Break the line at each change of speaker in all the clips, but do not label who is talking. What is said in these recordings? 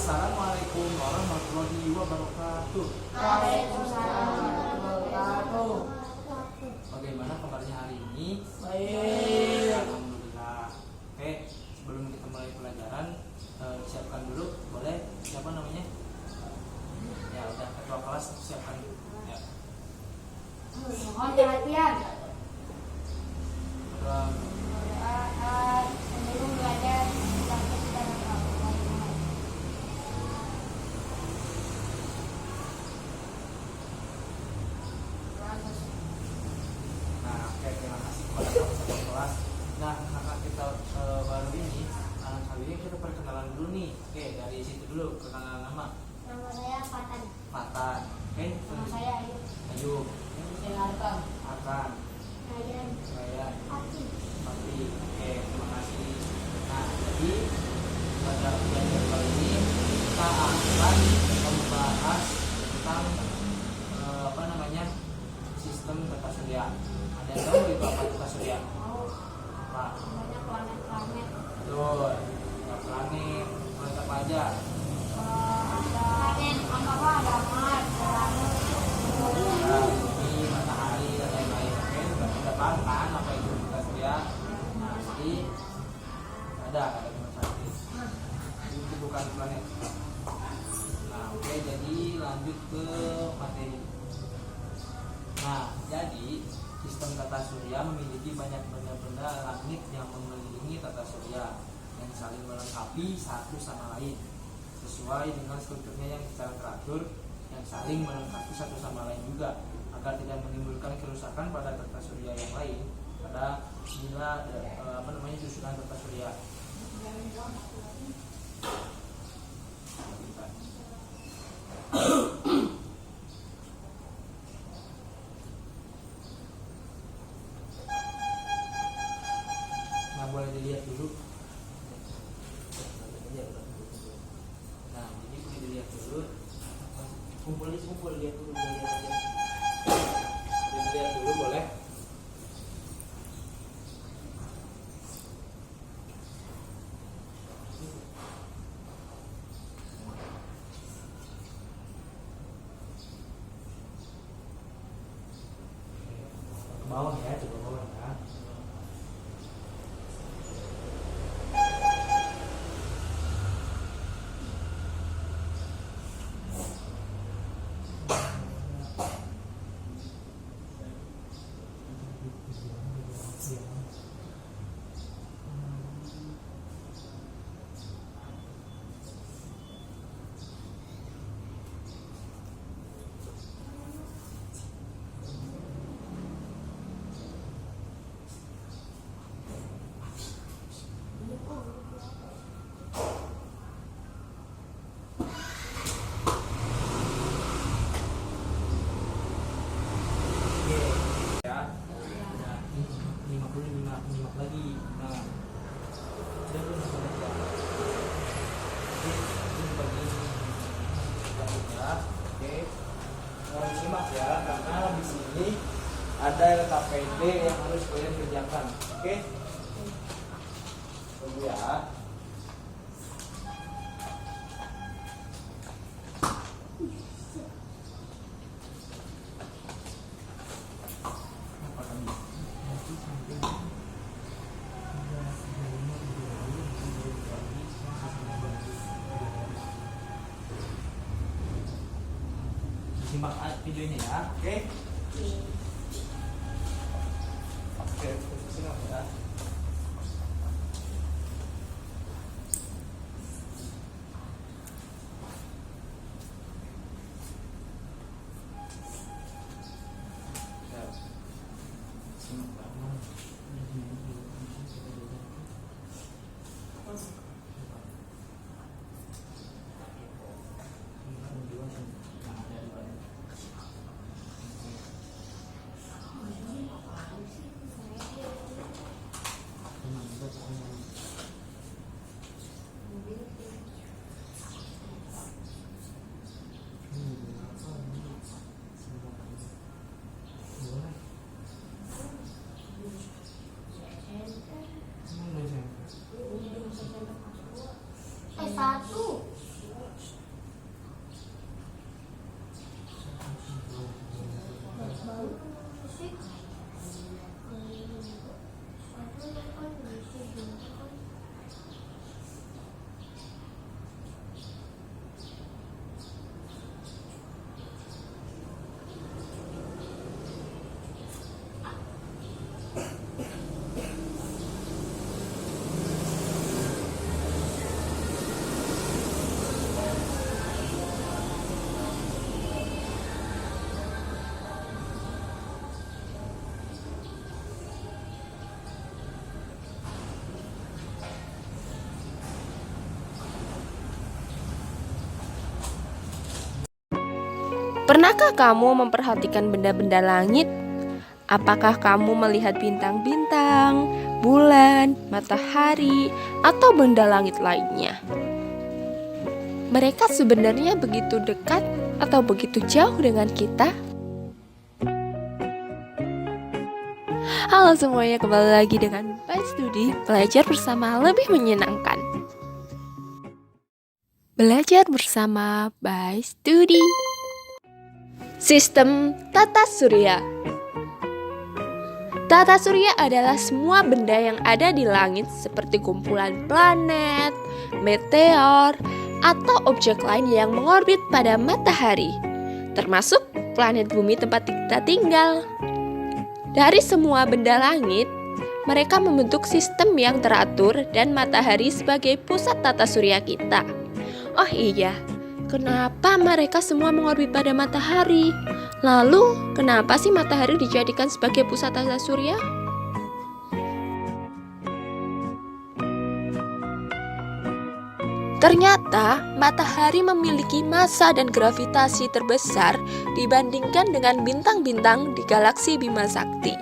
Assalamualaikum warahmatullahi wabarakatuh.
Waalaikumsalam warahmatullahi wabarakatuh.
Bagaimana kabarnya hari ini?
Baik.
Alhamdulillah. Oke, sebelum kita mulai pelajaran, siapkan dulu. Boleh? Siapa namanya? Ya udah, ketua kelas siapkan. Ya.
Mohon perhatian. Sebelum belajar kita sudah
Nah, oke, terima kasih kepada ketua kelas. Nah, karena kita baru ini, kali ini kita perkenalan dulu nih. Oke, dari situ dulu, perkenalan nama.
Nama saya Fatan.
Fatan. Oke,
Nama saya Ayub.
Ayub.
Saya Arkan.
Arkan.
Ryan.
Ryan.
Ati.
Tapi, oke, terima kasih. Nah, jadi pada pelajaran kali ini kita akan membahas tentang sistem tata surya. Ada yang tahu itu apa tata surya? Apa?
Banyak planet-planet.
Betul. Ya, planet apa aja?
Ada planet angkasa, ada Mars, Uranus,
Ya, bumi, matahari dan lain-lain. Oke, sudah paham kan apa itu tata surya? Nah, jadi ada cuma satu. Itu bukan planet. Nah, oke, jadi lanjut ke materi. Nah, jadi sistem tata surya memiliki banyak benda-benda langit yang mengelilingi tata surya yang saling melengkapi satu sama lain sesuai dengan strukturnya yang secara teratur, yang saling melengkapi satu sama lain juga agar tidak menimbulkan kerusakan pada tata surya yang lain pada susunan tata surya. Nah, boleh dilihat dulu. Nah, jadi boleh dilihat dulu. Kumpul lihat dulu, dilihat dulu boleh. Ke bawah ya, coba bawah ya. Nyimak lagi. Nah, udah lu nonton aja. Ini bagi ya. Oke. Mau simak ya, karena di sini ada LKPD yang harus kalian kerjakan. Oke. Tunggu ya. Simak videonya ya, oke? Oke, simak ya. Simak banget.
Pernahkah kamu memperhatikan benda-benda langit? Apakah kamu melihat bintang-bintang, bulan, matahari, atau benda langit lainnya? Mereka sebenarnya begitu dekat atau begitu jauh dengan kita? Halo semuanya, kembali lagi dengan By Studi, belajar bersama lebih menyenangkan. Belajar bersama By Studi. Sistem tata surya. Tata surya adalah semua benda yang ada di langit seperti kumpulan planet, meteor, atau objek lain yang mengorbit pada matahari, termasuk planet bumi tempat kita tinggal. Dari semua benda langit, mereka membentuk sistem yang teratur dan matahari sebagai pusat tata surya kita. Oh iya, kenapa mereka semua mengorbit pada matahari? Lalu, kenapa sih matahari dijadikan sebagai pusat tata surya? Ternyata, matahari memiliki massa dan gravitasi terbesar dibandingkan dengan bintang-bintang di galaksi Bima Sakti.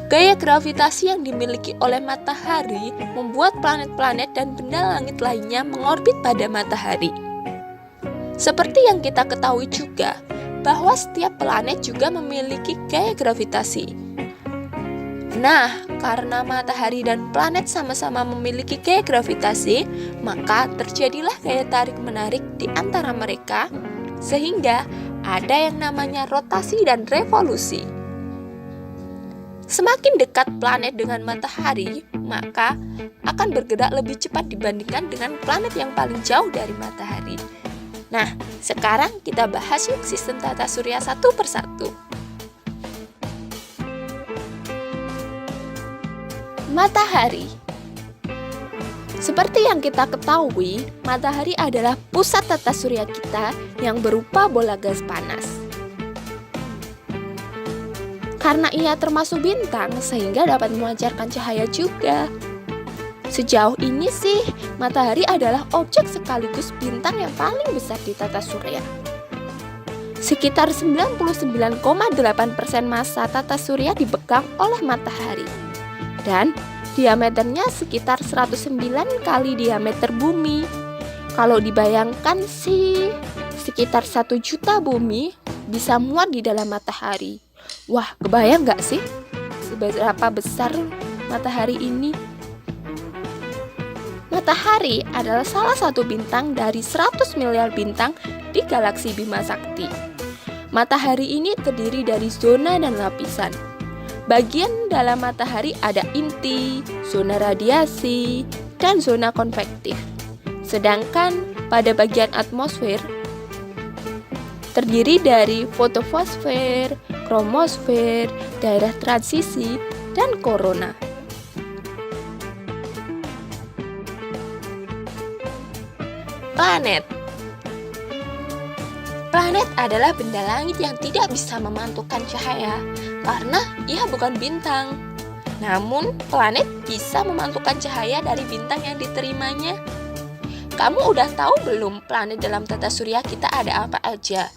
Gaya gravitasi yang dimiliki oleh matahari membuat planet-planet dan benda langit lainnya mengorbit pada matahari. Seperti yang kita ketahui juga, bahwa setiap planet juga memiliki gaya gravitasi. Nah, karena matahari dan planet sama-sama memiliki gaya gravitasi, maka terjadilah gaya tarik-menarik di antara mereka, sehingga ada yang namanya rotasi dan revolusi. Semakin dekat planet dengan matahari, maka akan bergerak lebih cepat dibandingkan dengan planet yang paling jauh dari matahari. Nah, sekarang kita bahas yuk sistem tata surya satu persatu. Matahari. Seperti yang kita ketahui, matahari adalah pusat tata surya kita yang berupa bola gas panas. Karena ia termasuk bintang, sehingga dapat memancarkan cahaya juga. Sejauh ini sih, matahari adalah objek sekaligus bintang yang paling besar di tata surya. Sekitar 99,8% massa tata surya dipegang oleh matahari. Dan diameternya sekitar 109 kali diameter bumi. Kalau dibayangkan sih, sekitar 1 juta bumi bisa muat di dalam matahari. Wah, kebayang nggak sih seberapa besar matahari ini? Matahari adalah salah satu bintang dari 100 miliar bintang di galaksi Bima Sakti. Matahari ini terdiri dari zona dan lapisan. Bagian dalam matahari ada inti, zona radiasi, dan zona konvektif. Sedangkan pada bagian atmosfer terdiri dari fotosfer, kromosfer, daerah transisi, dan korona. Planet. Planet adalah benda langit yang tidak bisa memantulkan cahaya karena ia bukan bintang. Namun, planet bisa memantulkan cahaya dari bintang yang diterimanya. Kamu udah tahu belum planet dalam tata surya kita ada apa aja?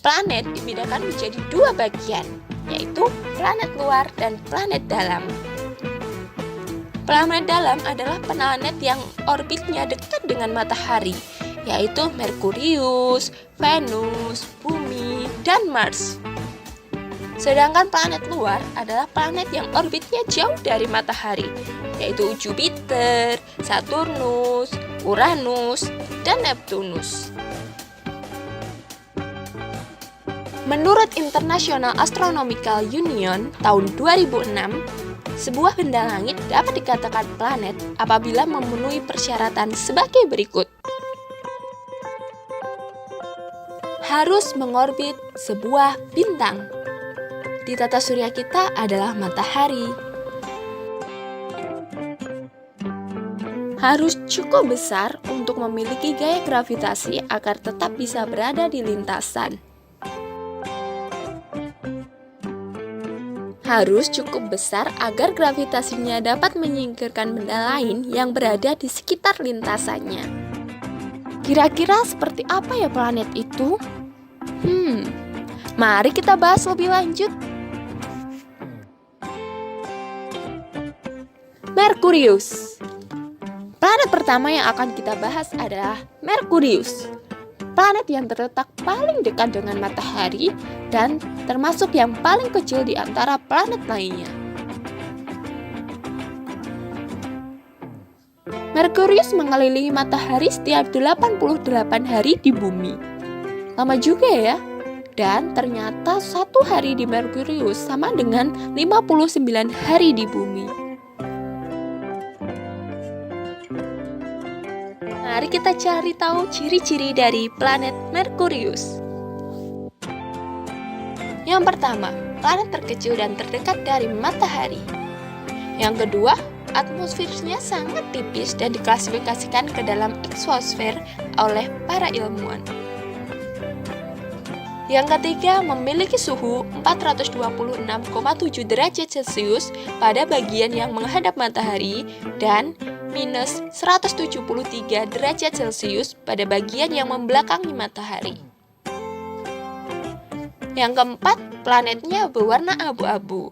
Planet dibedakan menjadi 2 bagian, yaitu planet luar dan planet dalam. Planet dalam adalah planet yang orbitnya dekat dengan matahari, yaitu Merkurius, Venus, Bumi, dan Mars. Sedangkan planet luar adalah planet yang orbitnya jauh dari matahari, yaitu Jupiter, Saturnus, Uranus, dan Neptunus. Menurut International Astronomical Union tahun 2006, sebuah benda langit dapat dikatakan planet apabila memenuhi persyaratan sebagai berikut. Harus mengorbit sebuah bintang. Di tata surya kita adalah matahari. Harus cukup besar untuk memiliki gaya gravitasi agar tetap bisa berada di lintasan. Harus cukup besar agar gravitasinya dapat menyingkirkan benda lain yang berada di sekitar lintasannya. Kira-kira seperti apa ya planet itu? Mari kita bahas lebih lanjut. Merkurius. Planet pertama yang akan kita bahas adalah Merkurius. Planet yang terletak paling dekat dengan matahari dan termasuk yang paling kecil di antara planet lainnya. Merkurius mengelilingi matahari setiap 88 hari di bumi. Lama juga ya. Dan ternyata 1 hari di Merkurius sama dengan 59 hari di bumi. Mari kita cari tahu ciri-ciri dari planet Merkurius. Yang pertama, planet terkecil dan terdekat dari matahari. Yang kedua, atmosfernya sangat tipis dan diklasifikasikan ke dalam exosfer oleh para ilmuwan. Yang ketiga, memiliki suhu 426,7 derajat Celcius pada bagian yang menghadap matahari dan minus 173 derajat Celcius pada bagian yang membelakangi matahari. Yang keempat, planetnya berwarna abu-abu.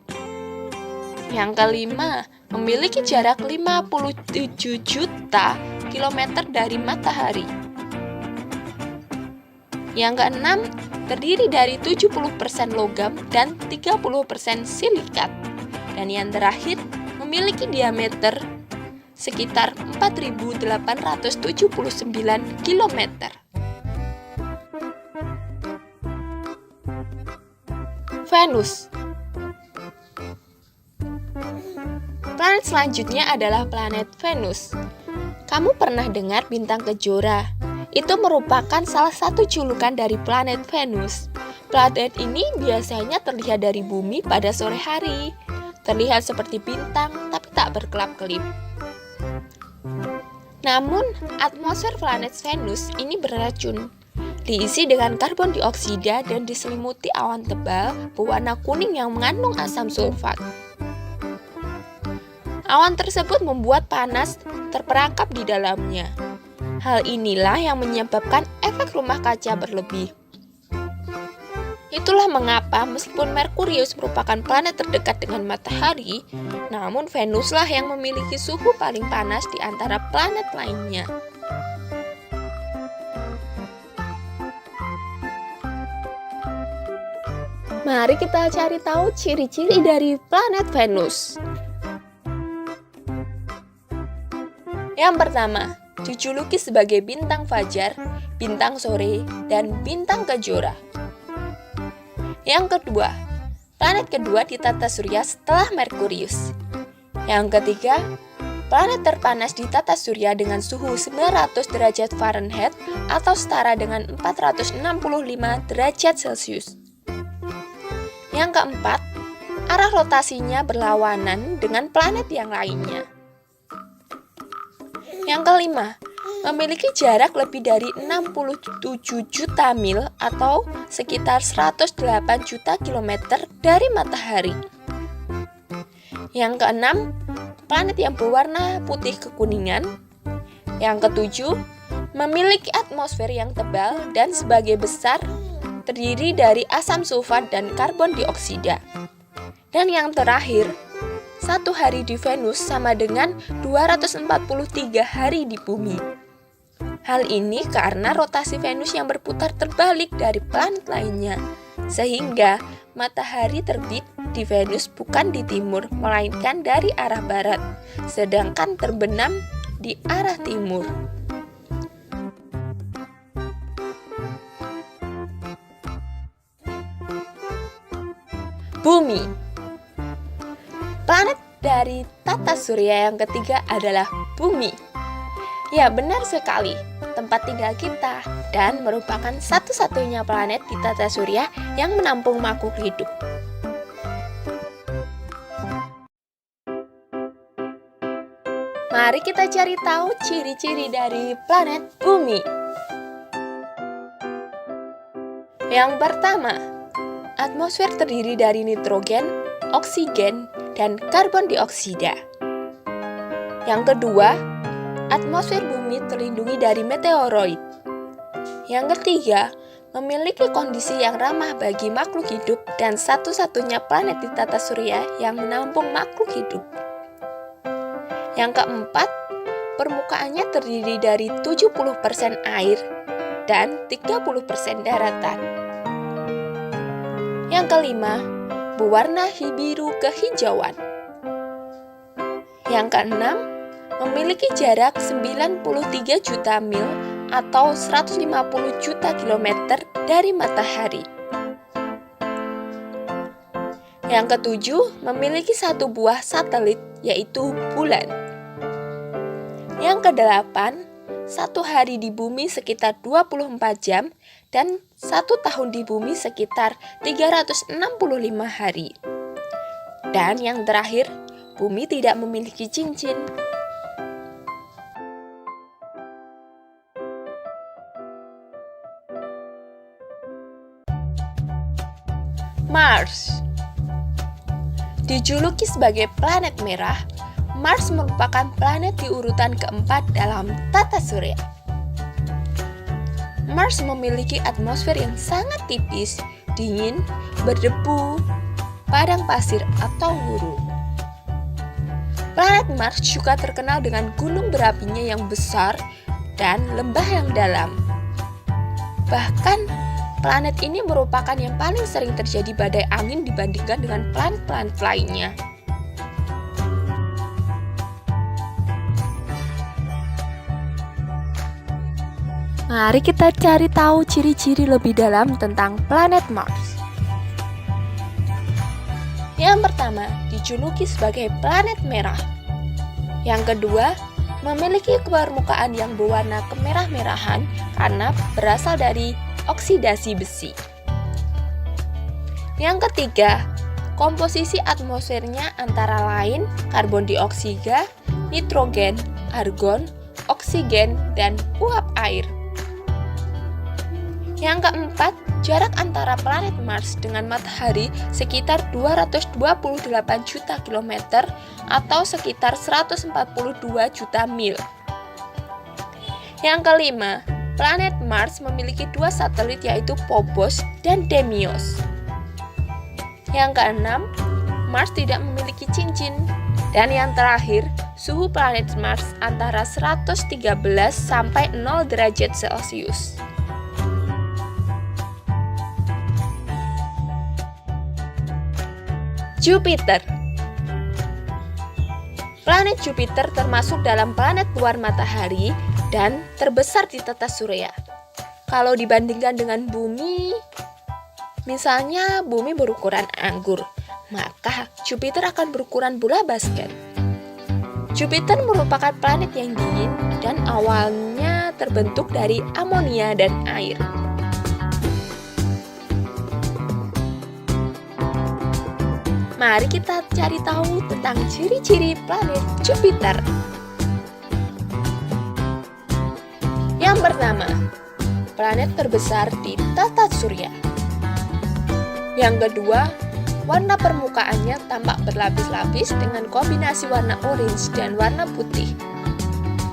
Yang kelima, memiliki jarak 57 juta kilometer dari matahari. Yang keenam, terdiri dari 70% logam dan 30% silikat. Dan yang terakhir, memiliki diameter sekitar 4.879 km. Venus. Planet selanjutnya adalah planet Venus. Kamu pernah dengar bintang kejora? Itu merupakan salah satu julukan dari planet Venus. Planet ini biasanya terlihat dari bumi pada sore hari. Terlihat seperti bintang, tapi tak berkelap-kelip. Namun, atmosfer planet Venus ini beracun. Diisi dengan karbon dioksida dan diselimuti awan tebal berwarna kuning yang mengandung asam sulfat. Awan tersebut membuat panas terperangkap di dalamnya. Hal inilah yang menyebabkan efek rumah kaca berlebih. Itulah mengapa meskipun Merkurius merupakan planet terdekat dengan matahari, namun Venuslah yang memiliki suhu paling panas di antara planet lainnya. Mari kita cari tahu ciri-ciri dari planet Venus. Yang pertama, dijuluki sebagai bintang fajar, bintang sore, dan bintang kejora. Yang kedua, planet kedua di tata surya setelah Merkurius. Yang ketiga, planet terpanas di tata surya dengan suhu 900 derajat Fahrenheit atau setara dengan 465 derajat Celcius. Yang keempat, arah rotasinya berlawanan dengan planet yang lainnya. Yang kelima, memiliki jarak lebih dari 67 juta mil atau sekitar 108 juta kilometer dari matahari. Yang keenam, planet yang berwarna putih kekuningan. Yang ketujuh, memiliki atmosfer yang tebal dan sebagai besar terdiri dari asam sulfat dan karbon dioksida. Dan yang terakhir, 1 hari di Venus sama dengan 243 hari di bumi. Hal ini karena rotasi Venus yang berputar terbalik dari planet lainnya, sehingga matahari terbit di Venus bukan di timur, melainkan dari arah barat, sedangkan terbenam di arah timur. Bumi. Planet dari tata surya yang ketiga adalah Bumi. Ya, benar sekali, tempat tinggal kita dan merupakan satu-satunya planet di tata surya yang menampung makhluk hidup. Mari kita cari tahu ciri-ciri dari planet Bumi. Yang pertama, atmosfer terdiri dari nitrogen, oksigen, dan karbon dioksida. Yang kedua, atmosfer bumi terlindungi dari meteoroid. Yang ketiga, memiliki kondisi yang ramah bagi makhluk hidup dan satu-satunya planet di tata surya yang menampung makhluk hidup. Yang keempat, permukaannya terdiri dari 70% air dan 30% daratan. Yang kelima, berwarna biru kehijauan. Yang keenam, memiliki jarak 93 juta mil atau 150 juta kilometer dari matahari. Yang ketujuh, memiliki satu buah satelit, yaitu bulan. Yang kedelapan, satu hari di bumi sekitar 24 jam dan satu tahun di bumi sekitar 365 hari. Dan yang terakhir, bumi tidak memiliki cincin. Mars. Dijuluki sebagai planet merah, Mars merupakan planet di urutan keempat dalam tata surya. Mars memiliki atmosfer yang sangat tipis, dingin, berdebu, padang pasir atau gurun. Planet Mars juga terkenal dengan gunung berapinya yang besar dan lembah yang dalam. Bahkan, planet ini merupakan yang paling sering terjadi badai angin dibandingkan dengan planet-planet lainnya. Mari kita cari tahu ciri-ciri lebih dalam tentang planet Mars. Yang pertama, dijuluki sebagai planet merah. Yang kedua, memiliki permukaan yang berwarna kemerah-merahan karena berasal dari oksidasi besi. Yang ketiga, komposisi atmosfernya antara lain karbon dioksida, nitrogen, argon, oksigen, dan uap air. Yang keempat, jarak antara planet Mars dengan matahari sekitar 228 juta kilometer atau sekitar 142 juta mil. Yang kelima, planet Mars memiliki dua satelit yaitu Phobos dan Deimos. Yang keenam, Mars tidak memiliki cincin. Dan yang terakhir, suhu planet Mars antara 113 sampai 0 derajat Celcius. Jupiter. Planet Jupiter termasuk dalam planet luar matahari dan terbesar di tata surya. Kalau dibandingkan dengan bumi, misalnya bumi berukuran anggur, maka Jupiter akan berukuran bola basket. Jupiter merupakan planet yang dingin dan awalnya terbentuk dari amonia dan air. Mari kita cari tahu tentang ciri-ciri planet Jupiter. Yang pertama, planet terbesar di tata surya. Yang kedua, warna permukaannya tampak berlapis-lapis dengan kombinasi warna orange dan warna putih.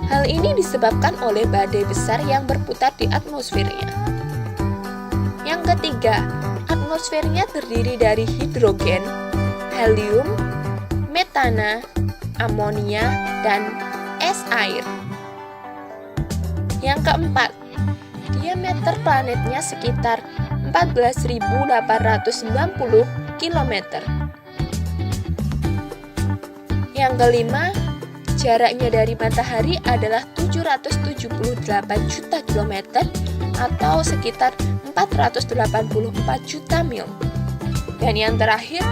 Hal ini disebabkan oleh badai besar yang berputar di atmosfernya. Yang ketiga, atmosfernya terdiri dari hidrogen, helium, metana, amonia, dan es air. Yang keempat, diameter planetnya sekitar 14.890 km. Yang kelima, jaraknya dari matahari adalah 778 juta kilometer atau sekitar 484 juta mil. Dan yang terakhir,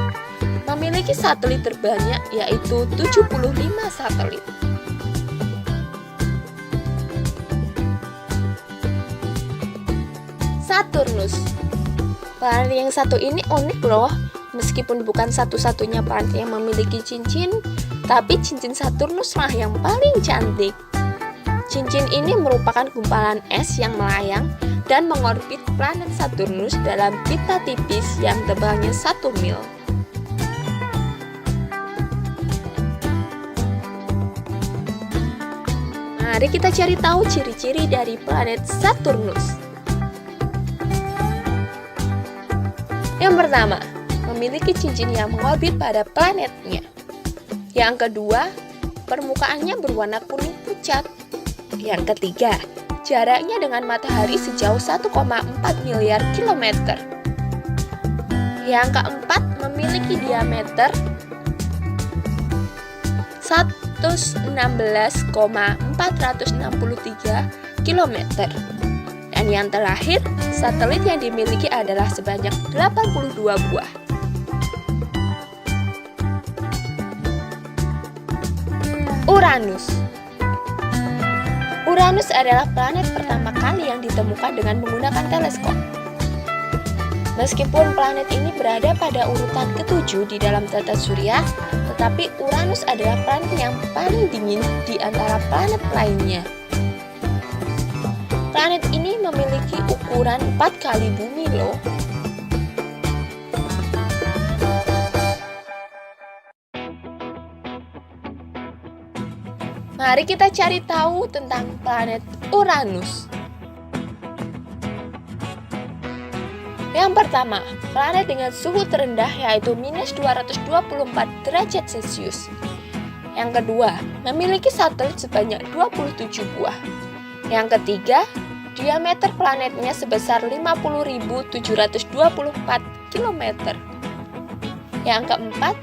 memiliki satelit terbanyak yaitu 75 satelit. Saturnus. Planet yang satu ini unik loh. Meskipun bukan satu-satunya planet yang memiliki cincin, tapi cincin Saturnus lah yang paling cantik. Cincin ini merupakan gumpalan es yang melayang dan mengorbit planet Saturnus dalam pita tipis yang tebalnya 1 mil. Mari kita cari tahu ciri-ciri dari planet Saturnus. Yang pertama, memiliki cincin yang mengorbit pada planetnya. Yang kedua, permukaannya berwarna kuning pucat. Yang ketiga, jaraknya dengan matahari sejauh 1,4 miliar kilometer. Yang keempat, memiliki diameter 116,463 km. Dan yang terakhir, satelit yang dimiliki adalah sebanyak 82 buah. Uranus. Uranus adalah planet pertama kali yang ditemukan dengan menggunakan teleskop. Meskipun planet ini berada pada urutan ke-7 di dalam tata surya, tetapi Uranus adalah planet yang paling dingin di antara planet lainnya. Planet ini memiliki ukuran 4 kali bumi loh. Mari kita cari tahu tentang planet Uranus. Yang pertama, planet dengan suhu terendah yaitu minus 224 derajat Celcius. Yang kedua, memiliki satelit sebanyak 27 buah. Yang ketiga, diameter planetnya sebesar 50.724 km. Yang keempat,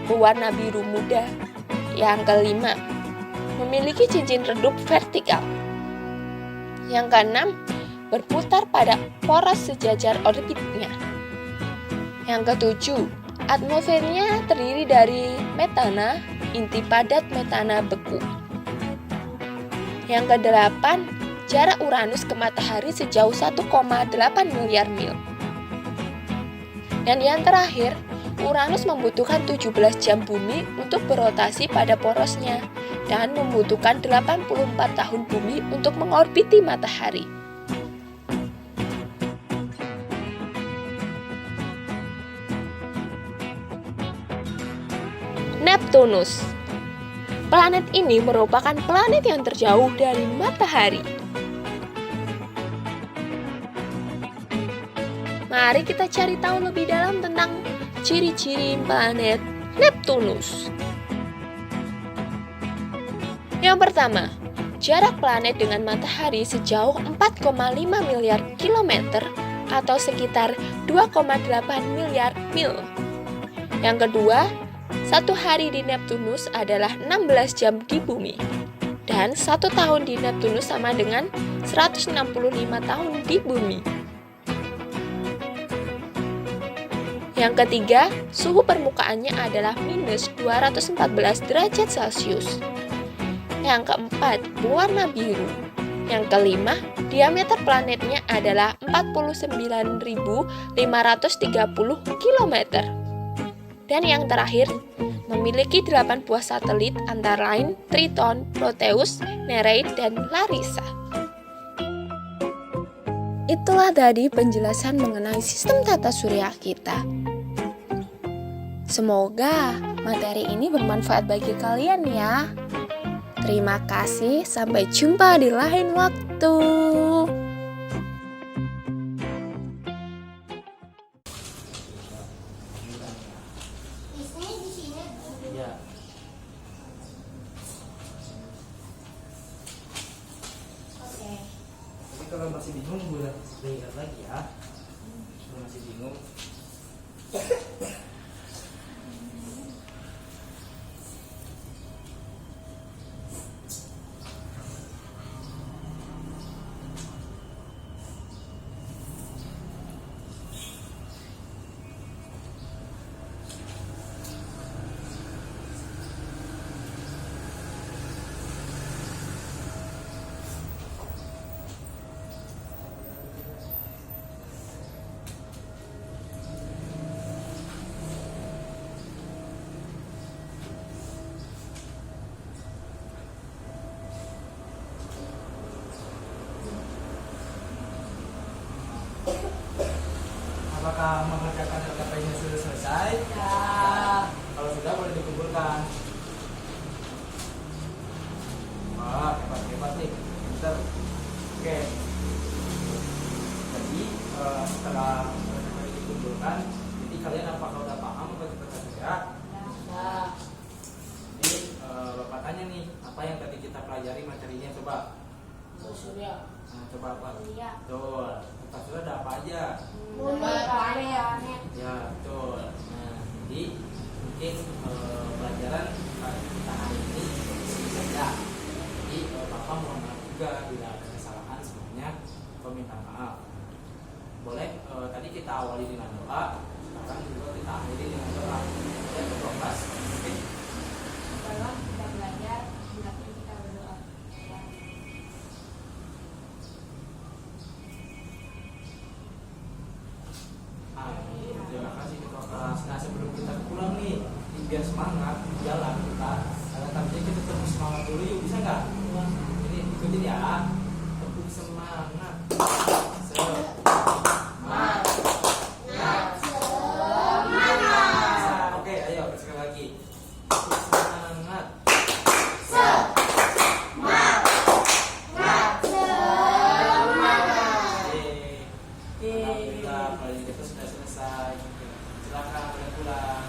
berwarna biru muda. Yang kelima, memiliki cincin redup vertikal. Yang keenam, berputar pada poros sejajar orbitnya. Yang ketujuh, atmosfernya terdiri dari metana, inti padat metana beku. Yang kedelapan, jarak Uranus ke matahari sejauh 1,8 miliar mil. Dan yang terakhir, Uranus membutuhkan 17 jam bumi untuk berotasi pada porosnya dan membutuhkan 84 tahun bumi untuk mengorbiti matahari. Neptunus. Planet ini merupakan planet yang terjauh dari matahari. Mari kita cari tahu lebih dalam tentang ciri-ciri planet Neptunus. Yang pertama, jarak planet dengan matahari sejauh 4,5 miliar kilometer atau sekitar 2,8 miliar mil. Yang kedua, satu hari di Neptunus adalah 16 jam di bumi. Dan 1 tahun di Neptunus sama dengan 165 tahun di bumi. Yang ketiga, suhu permukaannya adalah minus 214 derajat Celcius. Yang keempat, berwarna biru. Yang kelima, diameter planetnya adalah 49.530 km. Dan yang terakhir, memiliki 8 buah satelit antara lain Triton, Proteus, Nereid, dan Larissa. Itulah tadi penjelasan mengenai sistem tata surya kita. Semoga materi ini bermanfaat bagi kalian ya. Terima kasih, sampai jumpa di lain waktu.
Ya. Tapi kalau masih bingung, boleh lihat lagi ya. Kalau masih bingung. Apakah mengerjakan LKP-nya sudah selesai?
Ya.
Kalau sudah, boleh dikumpulkan. Wah, hebat nih. Pinter. Oke. Jadi setelah dikumpulkan, kalian apakah udah paham apa pertanyaan saya?
Nah,
Jadi Bapak tanya nih, apa yang tadi kita pelajari materinya coba?
surya.
Nah, coba apa?
Iya.
Betul. Kata surya ada apa aja?
Planet.
Ya, betul. Nah, jadi mungkin pelajaran kita hari ini seperti saja. Jadi Bapak mohon maaf juga bila ada kesalahan, semuanya Bapak minta maaf. Boleh tadi kita awali dengan doa, sekarang juga kita akhiri dengan doa. Ya, betul Mas. Oke.
Sebelum kita belajar, hendaknya kita berdoa.
Amin. Terima kasih ketua kelas. Nah, sebelum kita pulang nih, biar semangat jalan kita. Tapi kita tetap semangat dulu yuk, bisa nggak? Ini ikutin ya. Tepuk semangat. Oke, ayo sekali lagi. Tepuk semangat. Alhamdulillah, pelajaran kita sudah selesai. Silakan pulang.